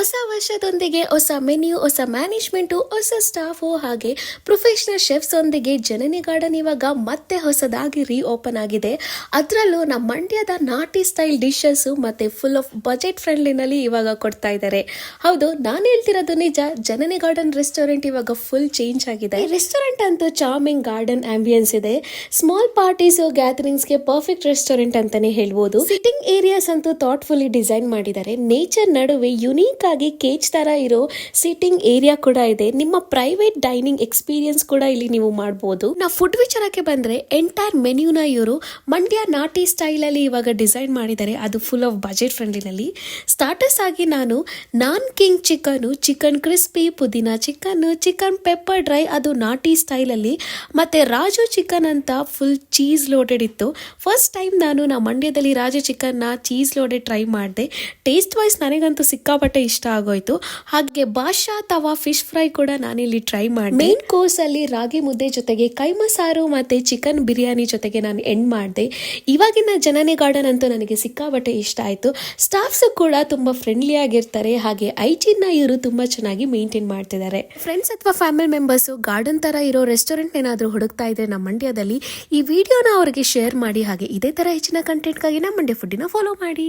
ಹೊಸ ವರ್ಷದೊಂದಿಗೆ ಹೊಸ ಮೆನ್ಯೂ, ಹೊಸ ಮ್ಯಾನೇಜ್ಮೆಂಟು, ಹೊಸ ಸ್ಟಾಫು ಹಾಗೆ ಪ್ರೊಫೆಷನಲ್ ಶೆಫ್ಸ್ ಒಂದಿಗೆ ಜನನಿ ಗಾರ್ಡನ್ ಇವಾಗ ಮತ್ತೆ ಹೊಸದಾಗಿ ಓಪನ್ ಆಗಿದೆ. ಅದರಲ್ಲೂ ನಮ್ಮ ಮಂಡ್ಯದ ನಾಟಿ ಸ್ಟೈಲ್ ಡಿಶಸ್ಸು ಮತ್ತೆ ಫುಲ್ ಆಫ್ ಬಜೆಟ್ ಫ್ರೆಂಡ್ಲಿನಲ್ಲಿ ಇವಾಗ ಕೊಡ್ತಾ ಇದ್ದಾರೆ. ಹೌದು, ನಾನು ಹೇಳ್ತಿರೋದು ನಿಜ. ಜನನಿ ಗಾರ್ಡನ್ ರೆಸ್ಟೋರೆಂಟ್ ಇವಾಗ ಫುಲ್ ಚೇಂಜ್ ಆಗಿದೆ. ರೆಸ್ಟೋರೆಂಟ್ ಅಂತೂ ಚಾರ್ಮಿಂಗ್ ಗಾರ್ಡನ್ ಆಂಬಿಯನ್ಸ್ ಇದೆ. ಸ್ಮಾಲ್ ಪಾರ್ಟೀಸ್ ಗ್ಯಾದರಿಂಗ್ಸ್ಗೆ ಪರ್ಫೆಕ್ಟ್ ರೆಸ್ಟೋರೆಂಟ್ ಅಂತಾನೆ ಹೇಳ್ಬೋದು. ಸಿಟ್ಟಿಂಗ್ ಏರಿಯಾಸ್ ಅಂತೂ ಥಾಟ್ಫುಲಿ ಡಿಸೈನ್ ಮಾಡಿದ್ದಾರೆ. ನೇಚರ್ ನಡುವೆ ಯುನೀಕ್ ಆಗಿ ಕೇಜ್ ತರ ಇರೋ ಸಿಟ್ಟಿಂಗ್ ಏರಿಯಾ ಕೂಡ ಇದೆ. ನಿಮ್ಮ ಪ್ರೈವೇಟ್ ಡೈನಿಂಗ್ ಎಕ್ಸ್ಪೀರಿಯನ್ಸ್ ಕೂಡ ಇಲ್ಲಿ ನೀವು ಮಾಡಬಹುದು. ನಾವು ಫುಡ್ ವಿಚಾರಕ್ಕೆ ಬಂದ್ರೆ ಎಂಟೈರ್ ಮೆನ್ಯೂನ ಇವರು ಮಂಡ್ಯ ನಾಟಿ ಸ್ಟೈಲ್ ಅಲ್ಲಿ ಇವಾಗ ಡಿಸೈನ್ ಮಾಡಿದ್ದಾರೆ. ಅದು ಫುಲ್ ಆಫ್ ಬಜೆಟ್ ಫ್ರೆಂಡ್ಲಿನಲ್ಲಿ. ಸ್ಟಾರ್ಟರ್ಸ್ ಆಗಿ ನಾನು ನಾನ್ ಕಿಂಗ್ ಚಿಕನ್ ಕ್ರಿಸ್ಪಿ, ಪುದೀನಾ ಚಿಕನ್ ಪೆಪ್ಪರ್ ಡ್ರೈ, ಅದು ನಾಟಿ ಸ್ಟೈಲ್ ಅಲ್ಲಿ, ಮತ್ತೆ ರಾಜು ಚಿಕನ್ ಅಂತ ಫುಲ್ ಚೀಸ್ ಲೋಡೆಡ್ ಇತ್ತು. ಫಸ್ಟ್ ಟೈಮ್ ನಾನು ನಮ್ಮ ಮಂಡ್ಯದಲ್ಲಿ ರಾಜು ಚಿಕನ್ ನ ಚೀಸ್ ಲೋಡೆಡ್ ಟ್ರೈ ಮಾಡಿದೆ. ಟೇಸ್ಟ್ ವೈಸ್ ನನಗಂತೂ ಸಿಕ್ಕಾಪಟ್ಟೆ ಇಷ್ಟ ಆಗೋಯ್ತು. ಹಾಗೆ ಬಾಷಾ ತವಾ ಫಿಶ್ ಫ್ರೈ ಕೂಡ ನಾನಿಲ್ಲಿ ಟ್ರೈ ಮಾಡಿದೆ. ಮೇನ್ ಕೋರ್ಸ್ ಅಲ್ಲಿ ರಾಗಿ ಮುದ್ದೆ ಜೊತೆಗೆ ಕೈಮಾ ಸಾರು ಮತ್ತೆ ಚಿಕನ್ ಬಿರಿಯಾನಿ ಜೊತೆಗೆ ನಾನು ಎಂಡ್ ಮಾಡಿದೆ. ಇವಾಗಿನ ಜನನಿ ಗಾರ್ಡನ್ ಅಂತೂ ನನಗೆ ಸಿಕ್ಕಾಪಟ್ಟೆ ಇಷ್ಟ ಆಯ್ತು. ಸ್ಟಾಫ್ಸ್ ಕೂಡ ತುಂಬಾ ಫ್ರೆಂಡ್ಲಿ ಆಗಿರ್ತಾರೆ. ಹಾಗೆ ಐಜಿನ್ ನ ಇವರು ತುಂಬಾ ಚೆನ್ನಾಗಿ ಮೇಂಟೈನ್ ಮಾಡ್ತಿದ್ದಾರೆ. ಫ್ರೆಂಡ್ಸ್ ಅಥವಾ ಫ್ಯಾಮಿಲಿ ಮೆಂಬರ್ಸ್ ಗಾರ್ಡನ್ ತರ ಇರೋ ರೆಸ್ಟೋರೆಂಟ್ ಏನಾದ್ರೂ ಹುಡುಕ್ತಾ ಇದ್ರೆ ನಮ್ಮ ಮಂಡ್ಯದಲ್ಲಿ ಈ ವಿಡಿಯೋನ ಅವರಿಗೆ ಶೇರ್ ಮಾಡಿ. ಹಾಗೆ ಇದೇ ತರ ಹೆಚ್ಚಿನ ಕಂಟೆಂಟ್ಗಾಗಿ ನಮ್ಮ ಮಂಡ್ಯ ಫುಡ್ಡಿನ ಫಾಲೋ ಮಾಡಿ.